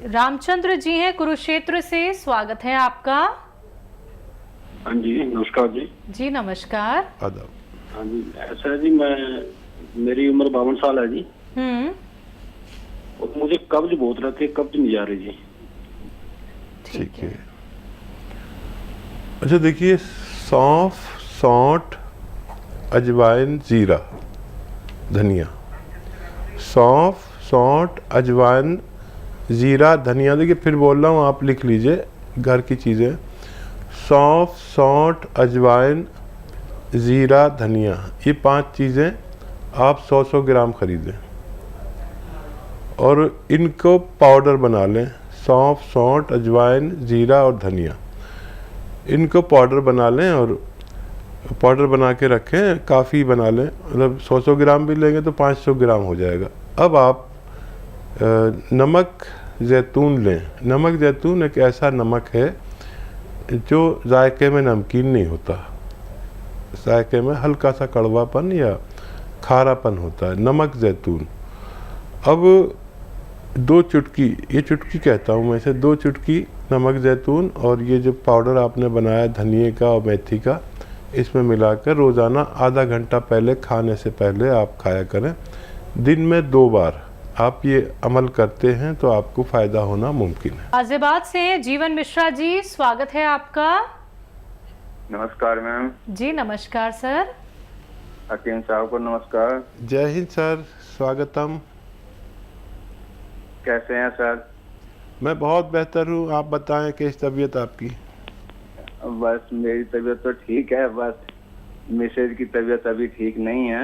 रामचंद्र जी हैं कुरुक्षेत्र से, स्वागत है आपका। हाँ जी, नमस्कार जी। जी नमस्कार। आदाब। हाँ जी, ऐसा है जी, मेरी उम्र 52 साल है जी। और मुझे कब्ज बहुत रहती है, कब्ज नहीं जा रही जी। ठीक है। अच्छा देखिए, सौंफ, सौंठ, अजवाइन, जीरा, धनिया। सौंफ, सौंठ, अजवाइन, जीरा, धनिया। देखिए फिर बोल रहा हूँ, आप लिख लीजिए घर की चीज़ें। सौंफ, सौंठ, अजवाइन, जीरा, धनिया, ये 5 चीज़ें आप 100-100 ग्राम खरीदें और इनको पाउडर बना लें। सौंफ, सौंठ, अजवाइन, जीरा और धनिया, इनको पाउडर बना लें और पाउडर बना के रखें। काफ़ी बना लें, मतलब 100-100 ग्राम भी लेंगे तो 500 ग्राम हो जाएगा। अब आप नमक जैतून लें। नमक जैतून एक ऐसा नमक है जो जायके में नमकीन नहीं होता, जायके में हल्का सा कड़वापन या खारापन होता है, नमक जैतून। अब 2 चुटकी, ये चुटकी कहता हूँ मैं इसे, 2 चुटकी नमक जैतून और ये जो पाउडर आपने बनाया धनिए का और मेथी का, इसमें मिलाकर रोज़ाना आधा घंटा पहले खाने से पहले आप खाया करें। दिन में 2 बार आप ये अमल करते हैं तो आपको फ़ायदा होना मुमकिन है। गाजियाबाद से जीवन मिश्रा जी, स्वागत है आपका। नमस्कार मैम। जी नमस्कार सर। हकीम साहब को नमस्कार। जय हिंद सर, स्वागतम। कैसे हैं सर? मैं बहुत बेहतर हूँ, आप बताएं कैसी तबीयत आपकी? बस मेरी तबीयत तो ठीक है, बस मिसेज की तबीयत अभी ठीक नहीं है।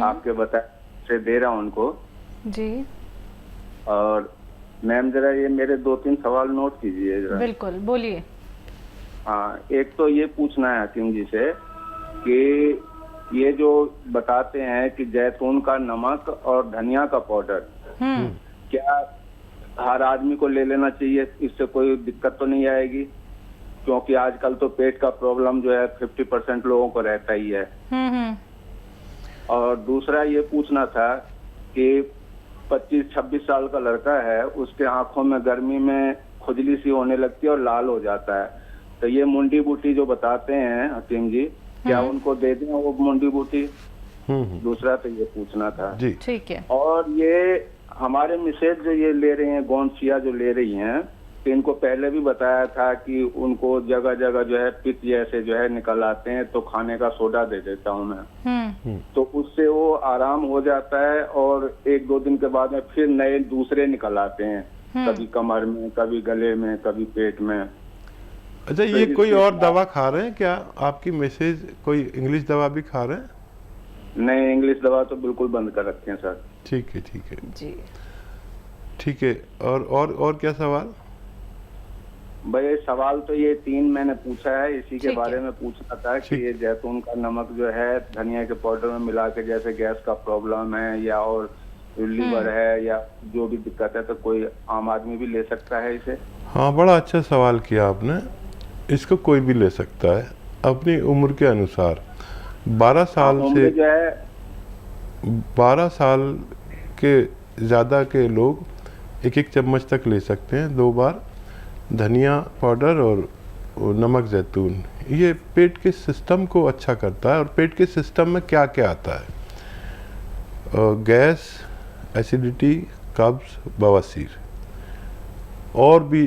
आपके बता से दे रहा हूँ उनको जी। और मैम जरा ये मेरे 2-3 सवाल नोट कीजिए जरा। बिल्कुल, बोलिए। हाँ, एक तो ये पूछना है हकीम जी से कि ये जो बताते हैं कि जैतून का नमक और धनिया का पाउडर, क्या हर आदमी को ले लेना चाहिए? इससे कोई दिक्कत तो नहीं आएगी? क्योंकि आजकल तो पेट का प्रॉब्लम जो है 50% लोगों को रहता ही है। और दूसरा ये पूछना था कि 25-26 साल का लड़का है, उसके आंखों में गर्मी में खुजली सी होने लगती है और लाल हो जाता है, तो ये मुंडी बूटी जो बताते हैं हकीम जी, क्या उनको दे दें वो मुंडी बूटी? दूसरा तो ये पूछना था जी। ठीक है। और ये हमारे मिसेज जो ये ले रही हैं, गोंसिया जो ले रही हैं, तो इनको पहले भी बताया था कि उनको जगह जगह जो है पित्त जैसे जो है निकल आते हैं, तो खाने का सोडा दे देता हूँ मैं, तो उससे वो आराम हो जाता है और 1-2 दिन के बाद में फिर नए दूसरे निकल आते हैं, कभी कमर में, कभी गले में, कभी पेट में। अच्छा, ये कोई और दवा खा रहे हैं क्या आपकी मिसेज? कोई इंग्लिश दवा भी खा रहे हैं? नहीं, इंग्लिश दवा तो बिल्कुल बंद कर रखे हैं सर। ठीक है, ठीक है जी। ठीक है। और क्या सवाल? भाई सवाल तो ये 3 मैंने पूछा है, इसी के बारे में पूछना था कि ये जैतून का नमक जो है धनिया के पाउडर में मिला के, जैसे गैस का प्रॉब्लम है या और लीवर है या जो भी दिक्कत है, तो कोई आम आदमी भी ले सकता है इसे? हाँ, बड़ा अच्छा सवाल किया आपने। इसको कोई भी ले सकता है अपनी उम्र के अनुसार। 12 साल से जो है 12 साल के ज़्यादा के लोग 1-1 चम्मच तक ले सकते हैं 2 बार। धनिया पाउडर और नमक जैतून, ये पेट के सिस्टम को अच्छा करता है। और पेट के सिस्टम में क्या क्या आता है? गैस, एसिडिटी, कब्ज, बवासीर, और भी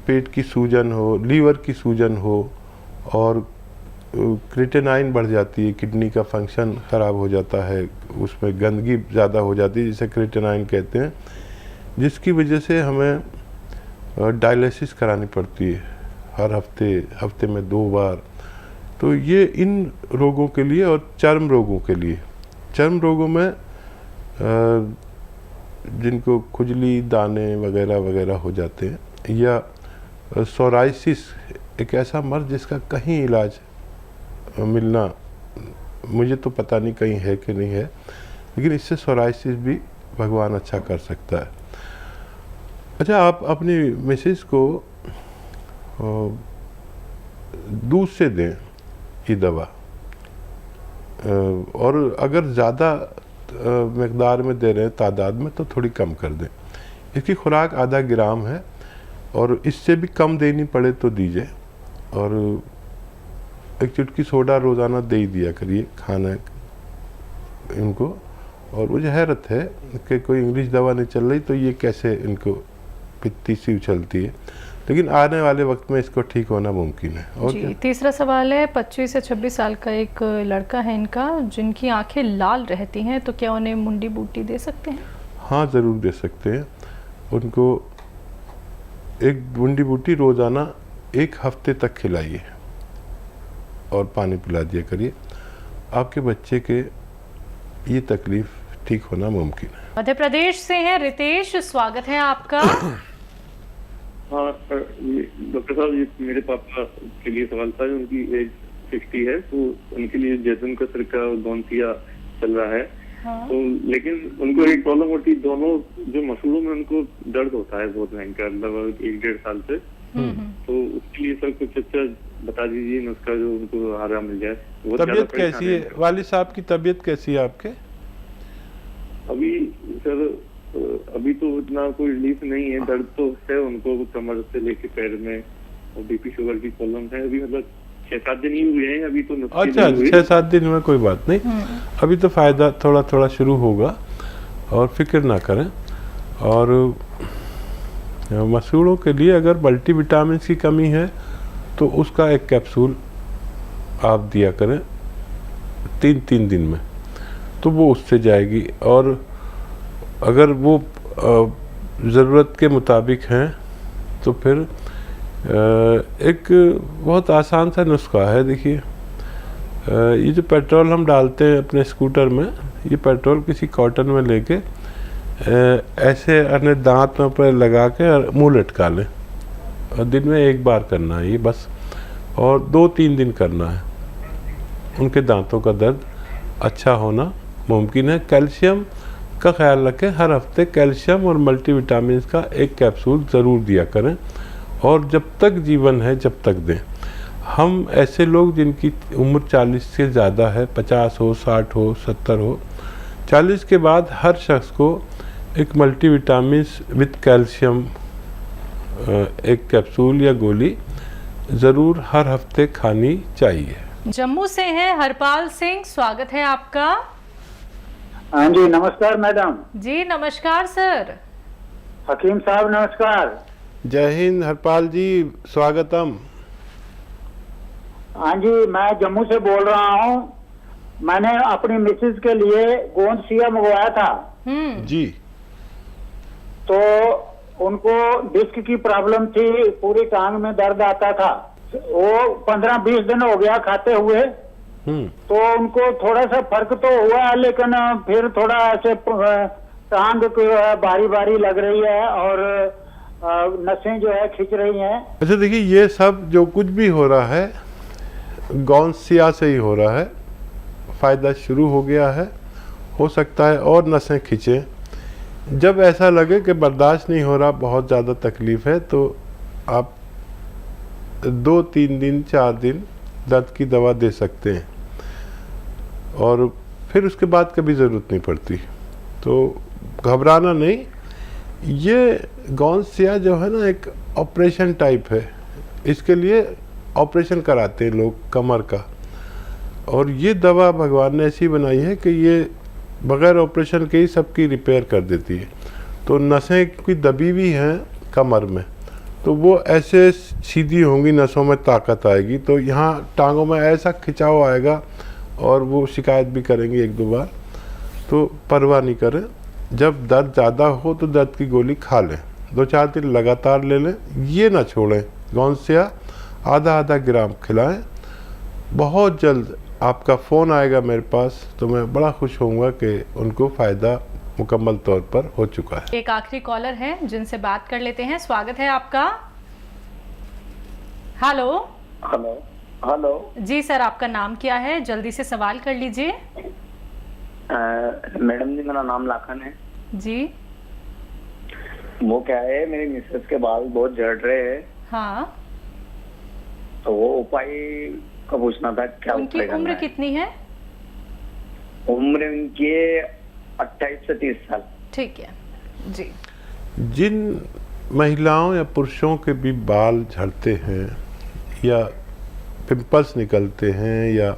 पेट की सूजन हो, लीवर की सूजन हो, और क्रिएटिनाइन बढ़ जाती है, किडनी का फंक्शन ख़राब हो जाता है, उसमें गंदगी ज़्यादा हो जाती है जिसे क्रिएटिनाइन कहते हैं, जिसकी वजह से हमें डायलिसिस करानी पड़ती है हर हफ्ते में 2 बार। तो ये इन रोगों के लिए, और चर्म रोगों के लिए, चर्म रोगों में जिनको खुजली, दाने वगैरह वगैरह हो जाते हैं, या सोराइसिस, एक ऐसा मर्ज जिसका कहीं इलाज मिलना, मुझे तो पता नहीं कहीं है कि नहीं है, लेकिन इससे सोराइसिस भी भगवान अच्छा कर सकता है। अच्छा, आप अपनी मिसेज को दूध से दें ये दवा, और अगर ज़्यादा मकदार में दे रहे हैं, तादाद में, तो थोड़ी कम कर दें। इसकी खुराक आधा ग्राम है और इससे भी कम देनी पड़े तो दीजिए। और एक चुटकी सोडा रोज़ाना दे ही दिया करिए खाना इनको। और मुझे हैरत है कि कोई इंग्लिश दवा नहीं चल रही तो ये कैसे इनको पित्ती सी उछलती है, लेकिन आने वाले वक्त में इसको ठीक होना मुमकिन है। और जी, तीसरा सवाल है, 25 से 26 साल का एक लड़का है इनका, जिनकी आंखें लाल रहती हैं, तो क्या उन्हें मुंडी बूटी दे सकते हैं? हाँ, ज़रूर दे सकते हैं। उनको एक मुंडी बूटी रोज़ाना 1 हफ्ते तक खिलाइए और पानी पिला दिया करिए। आपके बच्चे के ये तकलीफ़ ठीक होना मुमकिन है। मध्य प्रदेश से हैं रितेश, स्वागत है आपका। हाँ डॉक्टर साहब, ये मेरे पापा के लिए सवाल था। उनकी एज 60 है, तो उनके लिए जैतून का सिरका और गोंसिया चल रहा है। हाँ। तो लेकिन उनको एक प्रॉब्लम होती है, दोनों जो मसूलों में उनको दर्द होता है बहुत भयंकर, लगभग 1-1.5 साल से। तो उसके लिए सर कुछ अच्छा बता दीजिए नुस्खा जो उनको आराम मिल जाए। तबीयत कैसी है वालिद साहब की? तबीयत कैसी है आपके? अभी सर अभी तो इतना कोई रिलीफ नहीं है, दर्द तो है उनको कमर से लेके पैर में, और बीपी शुगर की प्रॉब्लम है। अभी मतलब 6-7 दिन ही हुए हैं अभी तो। अच्छा, 6-7 दिन में कोई बात नहीं, अभी तो फ़ायदा थोड़ा थोड़ा शुरू होगा और फिक्र ना करें। और मसूड़ों के लिए अगर मल्टीविटामिन की कमी है तो उसका एक कैप्सूल आप दिया करें 3-3 दिन में, तो वो उससे जाएगी। और अगर वो ज़रूरत के मुताबिक हैं तो फिर एक बहुत आसान सा नुस्खा है। देखिए, ये जो पेट्रोल हम डालते हैं अपने स्कूटर में, ये पेट्रोल किसी कॉटन में लेके ऐसे अपने दांतों पर लगा के मुँह लटका लें, और दिन में 1 बार करना है ये बस, और 2-3 दिन करना है। उनके दांतों का दर्द अच्छा होना मुमकिन है। कैल्शियम का ख्याल रखें, हर हफ्ते कैल्शियम और मल्टीविटामिन का एक कैप्सूल ज़रूर दिया करें, और जब तक जीवन है जब तक दें। हम ऐसे लोग जिनकी उम्र 40 से ज़्यादा है, 50 हो, 60 हो, 70 हो, 40 के बाद हर शख्स को एक मल्टीविटामिन विद कैल्शियम एक कैप्सूल या गोली ज़रूर हर हफ्ते खानी चाहिए। जम्मू से हैं हरपाल सिंह, स्वागत है आपका। हाँ जी, नमस्कार मैडम। जी नमस्कार सर। हकीम साहब नमस्कार। जय हिंद हरपाल जी, स्वागतम। हाँ जी, मैं जम्मू से बोल रहा हूँ। मैंने अपनी मिसेज के लिए गोंसिया मंगवाया था जी। तो उनको डिस्क की प्रॉब्लम थी, पूरी टांग में दर्द आता था। वो 15-20 दिन हो गया खाते हुए, तो उनको थोड़ा सा फर्क तो हुआ, लेकिन फिर थोड़ा ऐसे टांग बारी बारी लग रही है और नसें जो है खिंच रही हैं। अच्छा देखिए, ये सब जो कुछ भी हो रहा है गोंसिया से ही हो रहा है। फ़ायदा शुरू हो गया है, हो सकता है और नसें खिंचें। जब ऐसा लगे कि बर्दाश्त नहीं हो रहा, बहुत ज़्यादा तकलीफ़ है, तो आप 2-3 दिन 4 दिन दर्द की दवा दे सकते हैं, और फिर उसके बाद कभी ज़रूरत नहीं पड़ती। तो घबराना नहीं। ये गोंसिया जो है ना, एक ऑपरेशन टाइप है। इसके लिए ऑपरेशन कराते हैं लोग कमर का, और ये दवा भगवान ने ऐसी बनाई है कि ये बग़ैर ऑपरेशन के ही सबकी रिपेयर कर देती है। तो नसें की दबी हुई हैं कमर में, तो वो ऐसे सीधी होंगी, नसों में ताकत आएगी, तो यहाँ टांगों में ऐसा खिंचाव आएगा, और वो शिकायत भी करेंगी 1-2 बार। तो परवाह नहीं करें। जब दर्द ज़्यादा हो तो दर्द की गोली खा लें, 2-4 दिन लगातार ले लें, ये ना छोड़ें। गोंसिया आधा ग्राम खिलाएं। बहुत जल्द आपका फ़ोन आएगा मेरे पास, तो मैं बड़ा खुश होऊंगा कि उनको फ़ायदा मुकम्मल तौर पर हो चुका है। एक आखिरी कॉलर है जिनसे बात कर लेते हैं, स्वागत है आपका। हेलो हेलो हेलो जी सर, आपका नाम क्या है? जल्दी से सवाल कर लीजिए। मैडम जी, मेरा नाम लाखन है जी। वो क्या है, मेरी मिसेस के बाल बहुत झड़ रहे हैं। हाँ, तो वो उपाय का पूछना था, क्या उनकी उपाय करना उम्र है? कितनी है? उम्र उनकी 28 से 30 साल। ठीक है जी। जिन महिलाओं या पुरुषों के भी बाल झड़ते हैं या पिंपल्स निकलते हैं या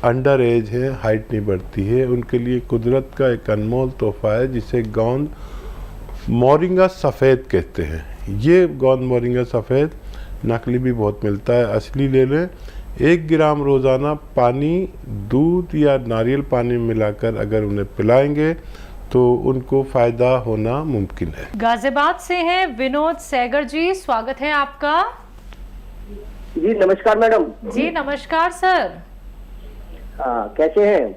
अंडर एज है, हाइट नहीं बढ़ती है, उनके लिए कुदरत का एक अनमोल तोहफा है जिसे गोंद मोरिंगा सफ़ेद कहते हैं। ये गोंद मोरिंगा सफ़ेद नकली भी बहुत मिलता है, असली ले लें। 1 ग्राम रोज़ाना पानी, दूध या नारियल पानी मिलाकर अगर उन्हें पिलाएंगे तो उनको फ़ायदा होना मुमकिन है। गाजियाबाद से हैं विनोद सैगर जी, स्वागत है आपका। जी नमस्कार मैडम। जी नमस्कार सर। कैसे हैं?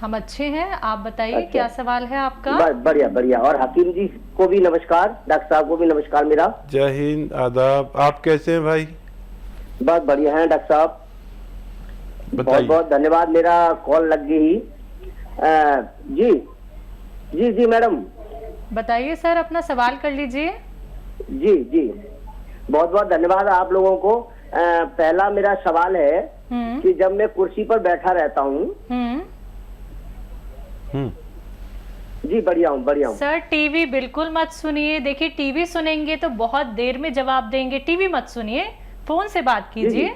हम अच्छे हैं, आप बताइए अच्छा। क्या सवाल है आपका? बढ़िया बढ़िया। और हकीम जी को भी नमस्कार, डॉक्टर साहब को भी नमस्कार मेरा। जय हिंद, आदाब। आप कैसे हैं भाई? बहुत बढ़िया हैं डॉक्टर साहब, बहुत बताइए। बहुत धन्यवाद, मेरा कॉल लग गई। जी जी जी मैडम। बताइए सर, अपना सवाल कर लीजिए। जी जी बहुत बहुत धन्यवाद आप लोगों को। पहला मेरा सवाल है कि जब मैं कुर्सी पर बैठा रहता हूँ। जी बढ़िया हूँ। सर टीवी बिल्कुल मत सुनिए। देखिए टीवी सुनेंगे तो बहुत देर में जवाब देंगे, टीवी मत सुनिए, फोन से बात कीजिए।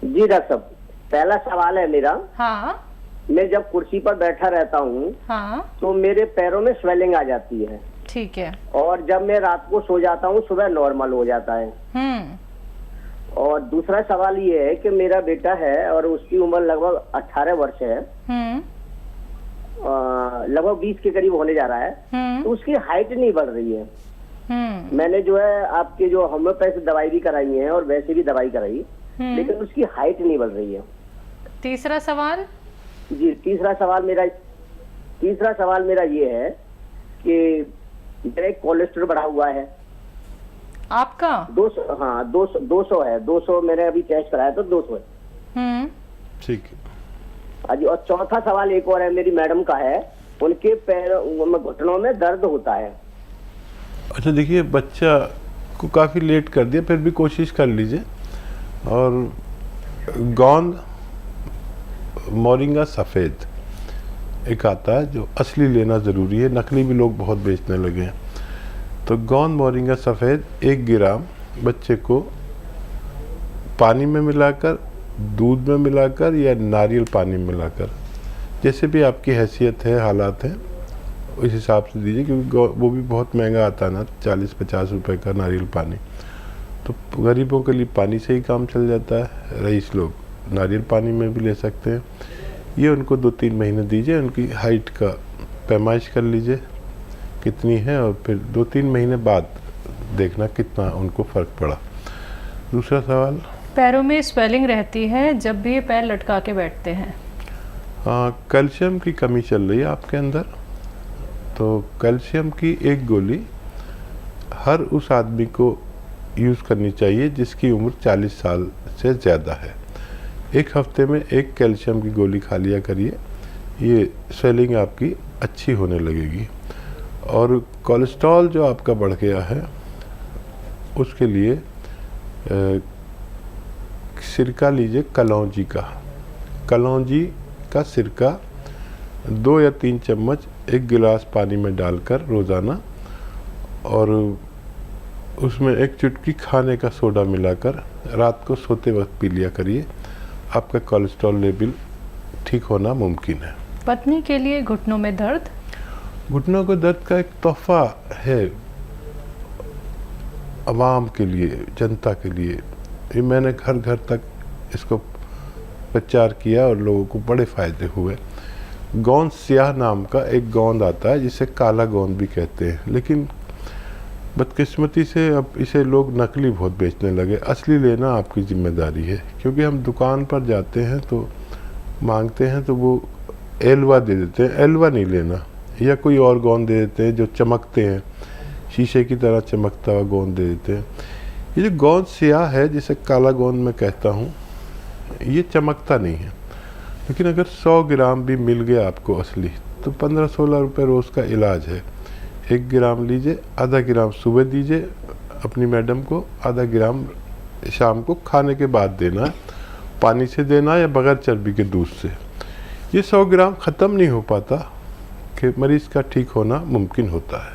जी डॉक्टर साहब, पहला सवाल है मेरा। हाँ मैं जब कुर्सी पर बैठा रहता हूँ हाँ तो मेरे पैरों में स्वेलिंग आ जाती है, ठीक है। और जब मैं रात को सो जाता हूँ सुबह नॉर्मल हो जाता है। और दूसरा सवाल ये है कि मेरा बेटा है और उसकी उम्र लगभग 18 वर्ष है, लगभग 20 के करीब होने जा रहा है। तो उसकी हाइट नहीं बढ़ रही है। मैंने जो है आपके जो होम्योपैथी दवाई भी कराई है और वैसे भी दवाई कराई, लेकिन उसकी हाइट नहीं बढ़ रही है। तीसरा सवाल? जी तीसरा सवाल मेरा ये है कि मेरा कोलेस्ट्रॉल बढ़ा हुआ है। आपका 200? हाँ 200 है। 200 मैंने अभी टेस्ट कराया तो 200 है। ठीक है। हाँ जी। और चौथा सवाल एक और है, मेरी मैडम का है, उनके पैरों में, घुटनों में दर्द होता है। अच्छा देखिए, बच्चा को काफ़ी लेट कर दिया, फिर भी कोशिश कर लीजिए। और गोंद मोरिंगा सफ़ेद एक आता है जो असली लेना ज़रूरी है, नकली भी लोग बहुत बेचने लगे हैं। तो गोंद मोरिंगा सफ़ेद 1 ग्राम बच्चे को पानी में मिलाकर, दूध में मिलाकर या नारियल पानी में मिलाकर, जैसे भी आपकी हैसियत है, हालात हैं, उस हिसाब से दीजिए, क्योंकि वो भी बहुत महंगा आता है ना, 40-50 रुपए का नारियल पानी। तो गरीबों के लिए पानी से ही काम चल जाता है, रईस लोग नारियल पानी में भी ले सकते हैं। ये उनको 2-3 महीने दीजिए, उनकी हाइट का पैमाइश कर लीजिए कितनी है, और फिर 2-3 महीने बाद देखना कितना उनको फ़र्क पड़ा। दूसरा सवाल? पैरों में स्वेलिंग रहती है जब भी ये पैर लटका के बैठते हैं। हाँ, कैल्शियम की कमी चल रही है आपके अंदर। तो कैल्शियम की एक गोली हर उस आदमी को यूज़ करनी चाहिए जिसकी उम्र 40 साल से ज़्यादा है। 1 हफ्ते में 1 कैल्शियम की गोली खा लिया करिए, ये स्वेलिंग आपकी अच्छी होने लगेगी। और कोलेस्ट्रॉल जो आपका बढ़ गया है उसके लिए सिरका लीजिए, कलौंजी का सिरका 2 या 3 चम्मच 1 गिलास पानी में डालकर रोज़ाना, और उसमें 1 चुटकी खाने का सोडा मिलाकर रात को सोते वक्त पी लिया करिए। आपका कोलेस्ट्रॉल लेवल ठीक होना मुमकिन है। पत्नी के लिए घुटनों में दर्द? घुटनों को दर्द का एक तोहफा है आवाम के लिए, जनता के लिए। ये मैंने घर घर तक इसको प्रचार किया और लोगों को बड़े फ़ायदे हुए। गोंद स्याह नाम का एक गोंद आता है जिसे काला गोंद भी कहते हैं, लेकिन बदकिस्मती से अब इसे लोग नकली बहुत बेचने लगे। असली लेना आपकी जिम्मेदारी है, क्योंकि हम दुकान पर जाते हैं तो मांगते हैं तो वो एलवा दे देते हैं, एलवा नहीं लेना, या कोई और गोंद दे देते हैं जो चमकते हैं, शीशे की तरह चमकता हुआ गोंद दे देते हैं। ये जो गोंद स्याह है जिसे काला गोंद मैं कहता हूँ, ये चमकता नहीं है, लेकिन अगर 100 ग्राम भी मिल गया आपको असली तो 15-16 रुपये रोज़ का इलाज है। 1 ग्राम लीजिए, आधा ग्राम सुबह दीजिए अपनी मैडम को, आधा ग्राम शाम को खाने के बाद देना है, पानी से देना या बगैर चर्बी के दूध से। ये 100 ग्राम ख़त्म नहीं हो पाता कि मरीज़ का ठीक होना मुमकिन होता है।